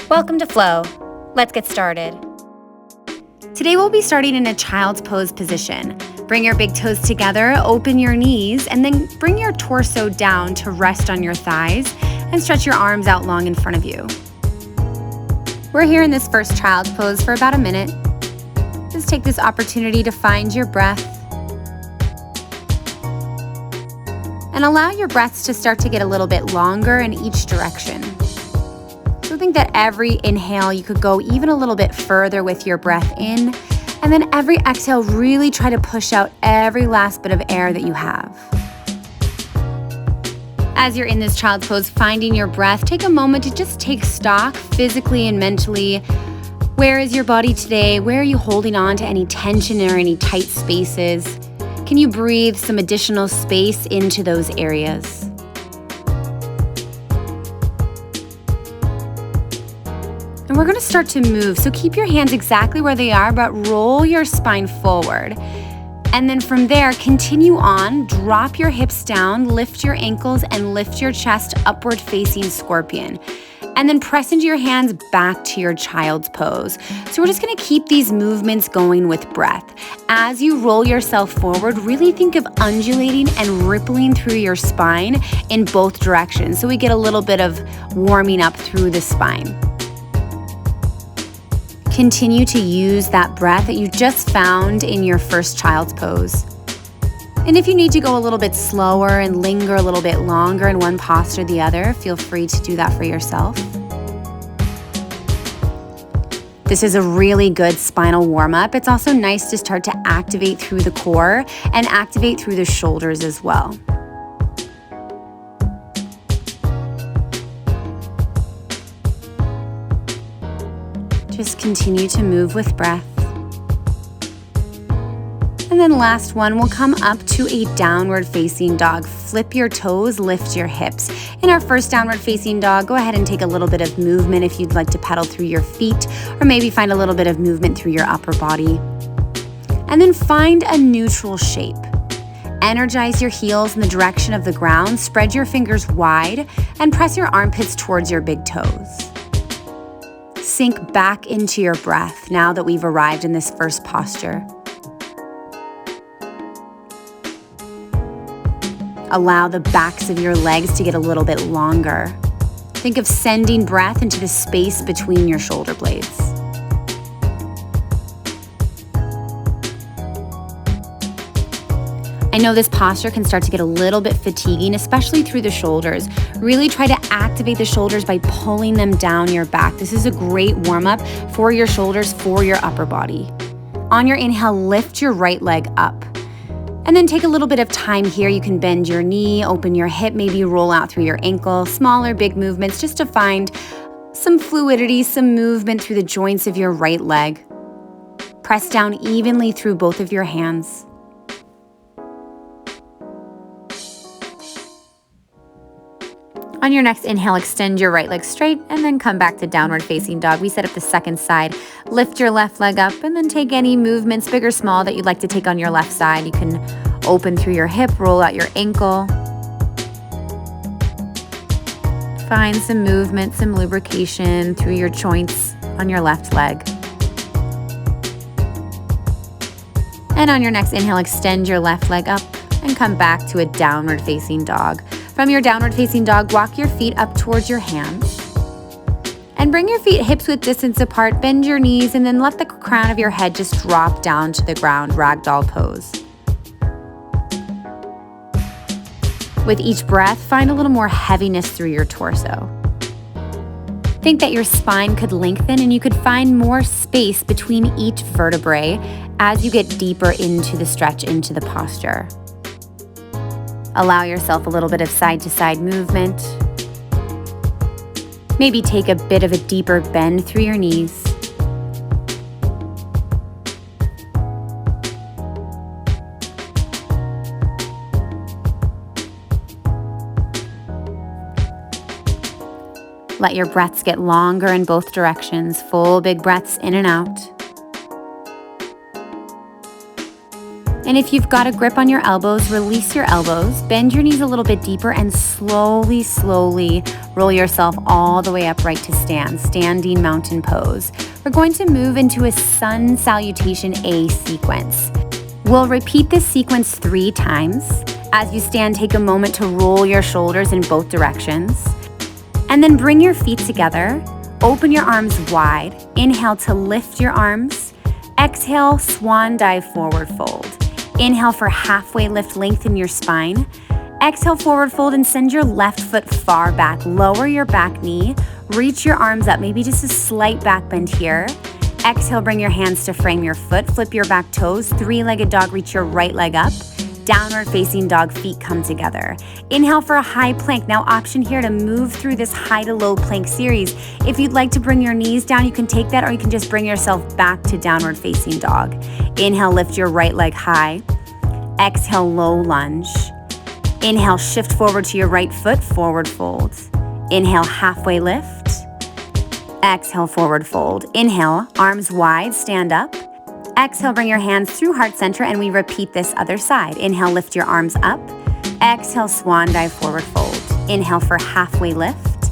Welcome to Flow. Let's get started. Today we'll be starting in a child's pose position. Bring your big toes together, open your knees, and then bring your torso down to rest on your thighs and stretch your arms out long in front of you. We're here in this first child's pose for about a minute. Just take this opportunity to find your breath and allow your breaths to start to get a little bit longer in each direction. So think that every inhale you could go even a little bit further with your breath in, and then every exhale really try to push out every last bit of air that you have. As you're in this child's pose, finding your breath, take a moment to just take stock physically and mentally. Where is your body today? Where are you holding on to any tension or any tight spaces? Can you breathe some additional space into those areas? And we're going to start to move. So keep your hands exactly where they are, but roll your spine forward. And then from there, continue on, drop your hips down, lift your ankles, and lift your chest upward facing scorpion. And then press into your hands back to your child's pose. So we're just gonna keep these movements going with breath. As you roll yourself forward, really think of undulating and rippling through your spine in both directions. So we get a little bit of warming up through the spine. Continue to use that breath that you just found in your first child's pose. And if you need to go a little bit slower and linger a little bit longer in one posture or the other, feel free to do that for yourself. This is a really good spinal warm-up. It's also nice to start to activate through the core and activate through the shoulders as well. Just continue to move with breath. And then last one, we'll come up to a downward facing dog. Flip your toes, lift your hips. In our first downward facing dog, go ahead and take a little bit of movement if you'd like to pedal through your feet, or maybe find a little bit of movement through your upper body. And then find a neutral shape. Energize your heels in the direction of the ground, spread your fingers wide, and press your armpits towards your big toes. Sink back into your breath now that we've arrived in this first posture. Allow the backs of your legs to get a little bit longer. Think of sending breath into the space between your shoulder blades. I know this posture can start to get a little bit fatiguing, especially through the shoulders. Really try to activate the shoulders by pulling them down your back. This is a great warm-up for your shoulders, for your upper body. On your inhale, lift your right leg up. And then take a little bit of time here. You can bend your knee, open your hip, maybe roll out through your ankle. Small or big movements just to find some fluidity, some movement through the joints of your right leg. Press down evenly through both of your hands. On your next inhale, extend your right leg straight and then come back to downward facing dog. We set up the second side. Lift your left leg up and then take any movements, big or small, that you'd like to take on your left side. You can open through your hip, roll out your ankle. Find some movement, some lubrication through your joints on your left leg. And on your next inhale, extend your left leg up and come back to a downward facing dog. From your downward facing dog, walk your feet up towards your hands. And bring your feet hips width distance apart, bend your knees, and then let the crown of your head just drop down to the ground, ragdoll pose. With each breath, find a little more heaviness through your torso. Think that your spine could lengthen and you could find more space between each vertebrae as you get deeper into the stretch, into the posture. Allow yourself a little bit of side-to-side movement. Maybe take a bit of a deeper bend through your knees. Let your breaths get longer in both directions. Full big breaths in and out. And if you've got a grip on your elbows, release your elbows, bend your knees a little bit deeper, and slowly, slowly roll yourself all the way upright to stand, standing mountain pose. We're going to move into a sun salutation A sequence. We'll repeat this sequence 3 times. As you stand, take a moment to roll your shoulders in both directions. And then bring your feet together. Open your arms wide. Inhale to lift your arms. Exhale, swan dive, forward fold. Inhale for halfway lift, lengthen your spine. Exhale, forward fold, and send your left foot far back. Lower your back knee. Reach your arms up, maybe just a slight back bend here. Exhale, bring your hands to frame your foot. Flip your back toes. 3-legged dog, reach your right leg up. Downward facing dog, feet come together. Inhale for a high plank. Now option here to move through this high to low plank series. If you'd like to bring your knees down, you can take that, or you can just bring yourself back to downward facing dog. Inhale, lift your right leg high. Exhale, low lunge. Inhale, shift forward to your right foot, forward fold. Inhale, halfway lift. Exhale, forward fold. Inhale, arms wide, stand up. Exhale, bring your hands through heart center, and we repeat this other side. Inhale, lift your arms up. Exhale, swan dive, forward fold. Inhale for halfway lift.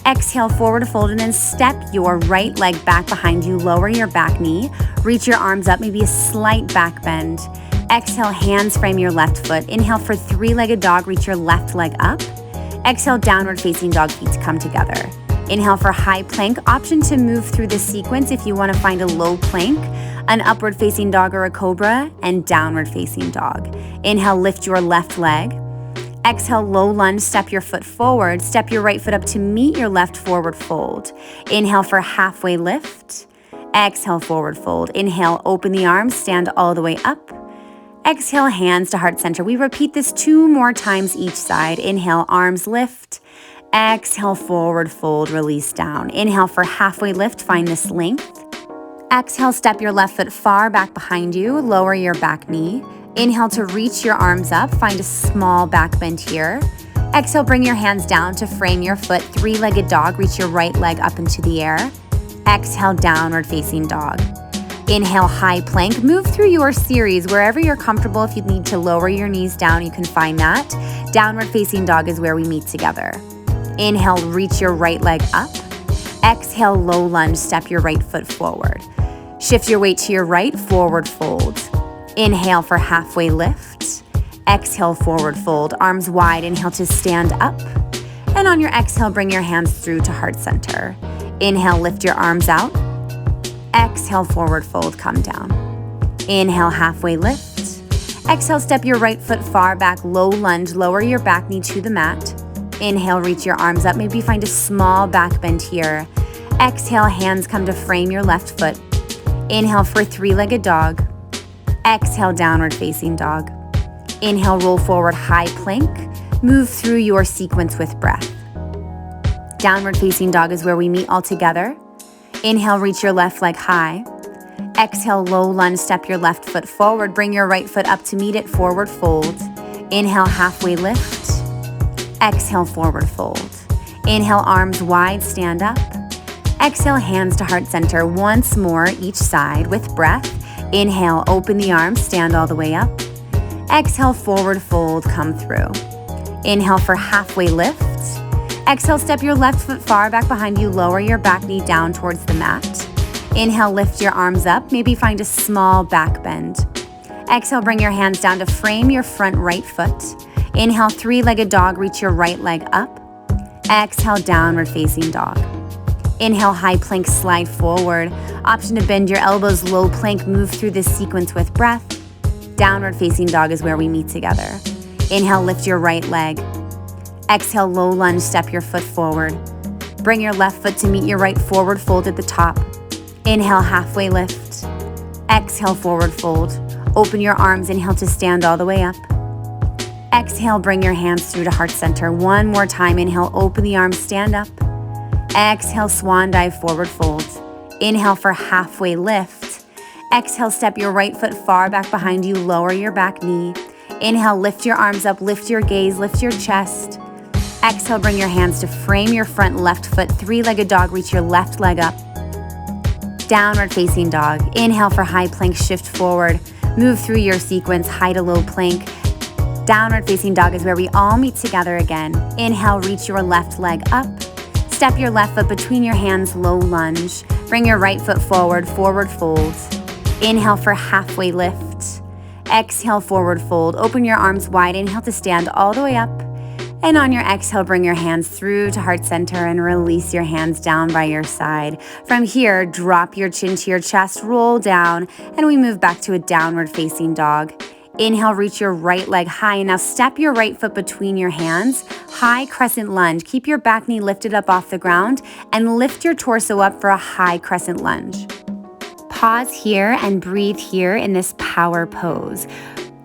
Exhale, forward fold, and then step your right leg back behind you. Lower your back knee. Reach your arms up, maybe a slight back bend. Exhale, hands frame your left foot. Inhale for 3-legged dog, reach your left leg up. Exhale, downward facing dog, feet come together. Inhale for high plank. Option to move through this sequence if you want to find a low plank, an upward facing dog or a cobra, and downward facing dog. Inhale, lift your left leg. Exhale, low lunge, step your foot forward. Step your right foot up to meet your left, forward fold. Inhale for halfway lift. Exhale, forward fold. Inhale, open the arms, stand all the way up. Exhale, hands to heart center. We repeat this 2 more times each side. Inhale, arms lift. Exhale, forward fold, release down. Inhale for halfway lift, find this length. Exhale, step your left foot far back behind you, lower your back knee. Inhale to reach your arms up, find a small back bend here. Exhale, bring your hands down to frame your foot, 3-legged dog, reach your right leg up into the air. Exhale, downward facing dog. Inhale, high plank. Move through your series wherever you're comfortable. If you need to lower your knees down, you can find that. Downward facing dog is where we meet together. Inhale, reach your right leg up. Exhale, low lunge, step your right foot forward. Shift your weight to your right, forward fold. Inhale for halfway lift. Exhale, forward fold, arms wide. Inhale to stand up. And on your exhale, bring your hands through to heart center. Inhale, lift your arms out. Exhale, forward fold, come down. Inhale, halfway lift. Exhale, step your right foot far back, low lunge, lower your back knee to the mat. Inhale, reach your arms up, maybe find a small back bend here. Exhale, hands come to frame your left foot. Inhale for 3-legged dog. Exhale, downward facing dog. Inhale, roll forward, high plank. Move through your sequence with breath. Downward facing dog is where we meet all together. Inhale, reach your left leg high. Exhale, low lunge, step your left foot forward. Bring your right foot up to meet it, forward fold. Inhale, halfway lift. Exhale, forward fold. Inhale, arms wide, stand up. Exhale, hands to heart center. Once more, each side with breath. Inhale, open the arms, stand all the way up. Exhale, forward fold, come through. Inhale for halfway lift. Exhale, step your left foot far back behind you, lower your back knee down towards the mat. Inhale, lift your arms up, maybe find a small back bend. Exhale, bring your hands down to frame your front right foot. Inhale, 3-legged dog, reach your right leg up. Exhale, downward facing dog. Inhale, high plank, slide forward. Option to bend your elbows, low plank, move through this sequence with breath. Downward facing dog is where we meet together. Inhale, lift your right leg. Exhale, low lunge, step your foot forward. Bring your left foot to meet your right, forward fold at the top. Inhale, halfway lift. Exhale, forward fold. Open your arms, inhale to stand all the way up. Exhale, bring your hands through to heart center. One more time, inhale, open the arms, stand up. Exhale, swan dive, forward fold. Inhale for halfway lift. Exhale, step your right foot far back behind you, lower your back knee. Inhale, lift your arms up, lift your gaze, lift your chest. Exhale, bring your hands to frame your front left foot, 3-legged dog, reach your left leg up. Downward facing dog. Inhale for high plank, shift forward. Move through your sequence, high to low plank. Downward facing dog is where we all meet together again. Inhale, reach your left leg up. Step your left foot between your hands, low lunge. Bring your right foot forward, forward fold. Inhale for halfway lift. Exhale, forward fold. Open your arms wide. Inhale to stand all the way up. And on your exhale, bring your hands through to heart center and release your hands down by your side. From here, drop your chin to your chest, roll down, and we move back to a downward facing dog. Inhale, reach your right leg high. Now step your right foot between your hands. High crescent lunge. Keep your back knee lifted up off the ground and lift your torso up for a high crescent lunge. Pause here and breathe here in this power pose.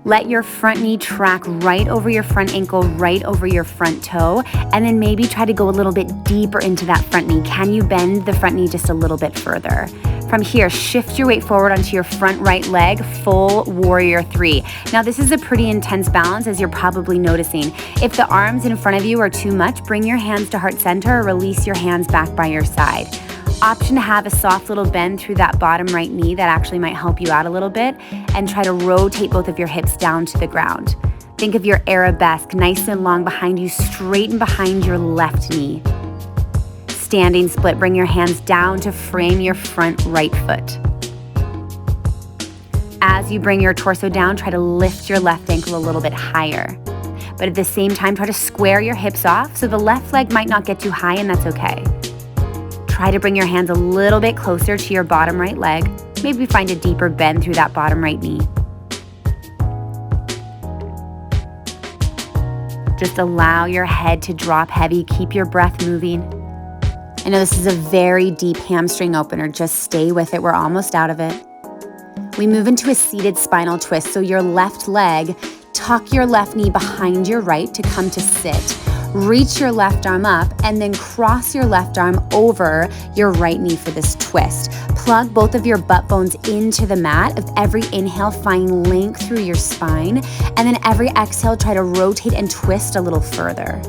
Let your front knee track right over your front ankle, right over your front toe, and then maybe try to go a little bit deeper into that front knee. Can you bend the front knee just a little bit further? From here, shift your weight forward onto your front right leg, full warrior 3. Now this is a pretty intense balance, as you're probably noticing. If the arms in front of you are too much, bring your hands to heart center or release your hands back by your side. Option to have a soft little bend through that bottom right knee that actually might help you out a little bit, and try to rotate both of your hips down to the ground. Think of your arabesque, nice and long behind you, straighten behind your left knee. Standing split, bring your hands down to frame your front right foot. As you bring your torso down, try to lift your left ankle a little bit higher. But at the same time, try to square your hips off so the left leg might not get too high, and that's okay. Try to bring your hands a little bit closer to your bottom right leg. Maybe find a deeper bend through that bottom right knee. Just allow your head to drop heavy. Keep your breath moving. I know this is a very deep hamstring opener. Just stay with it. We're almost out of it. We move into a seated spinal twist. So your left leg, tuck your left knee behind your right to come to sit. Reach your left arm up and then cross your left arm over your right knee for this twist. Plug both of your butt bones into the mat. With every inhale, find length through your spine. And then every exhale, try to rotate and twist a little further.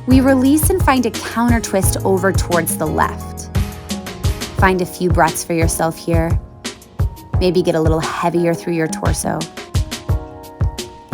We release and find a counter twist over towards the left. Find a few breaths for yourself here. Maybe get a little heavier through your torso.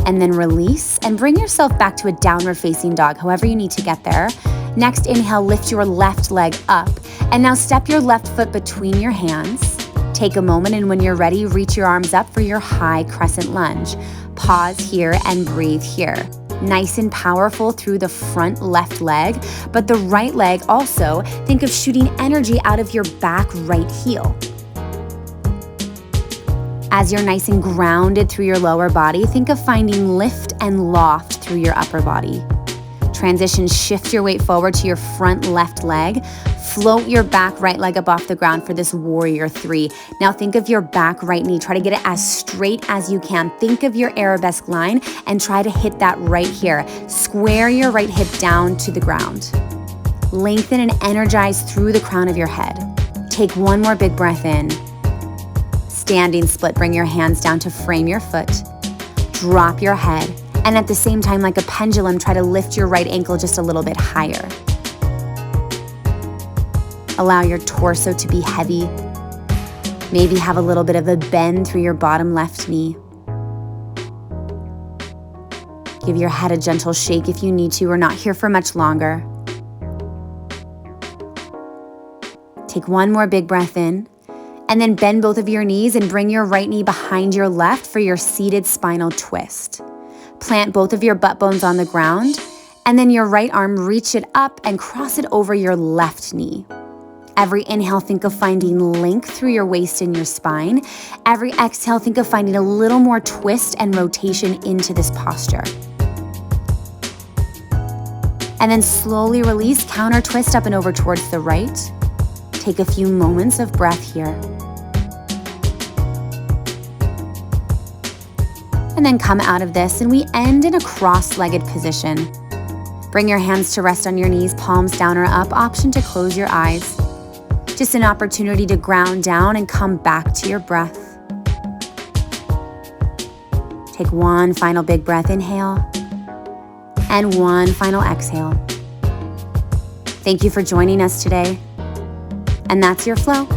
And then release and bring yourself back to a downward facing dog, however you need to get there. Next, inhale, lift your left leg up. And now step your left foot between your hands. Take a moment, and when you're ready, reach your arms up for your high crescent lunge. Pause here and breathe here. Nice and powerful through the front left leg, but the right leg also, think of shooting energy out of your back right heel. As you're nice and grounded through your lower body, think of finding lift and loft through your upper body. Transition, shift your weight forward to your front left leg. Float your back right leg up off the ground for this warrior 3. Now think of your back right knee. Try to get it as straight as you can. Think of your arabesque line and try to hit that right here. Square your right hip down to the ground. Lengthen and energize through the crown of your head. Take one more big breath in. Standing split, bring your hands down to frame your foot. Drop your head, and at the same time, like a pendulum, try to lift your right ankle just a little bit higher. Allow your torso to be heavy. Maybe have a little bit of a bend through your bottom left knee. Give your head a gentle shake if you need to. We're not here for much longer. Take one more big breath in. And then bend both of your knees and bring your right knee behind your left for your seated spinal twist. Plant both of your butt bones on the ground, and then your right arm, reach it up and cross it over your left knee. Every inhale, think of finding length through your waist and your spine. Every exhale, think of finding a little more twist and rotation into this posture. And then slowly release, counter twist up and over towards the right. Take a few moments of breath here. And then come out of this, and we end in a cross-legged position. Bring your hands to rest on your knees, palms down or up. Option to close your eyes. Just an opportunity to ground down and come back to your breath. Take one final big breath, inhale, and one final exhale. Thank you for joining us today. And that's your flow.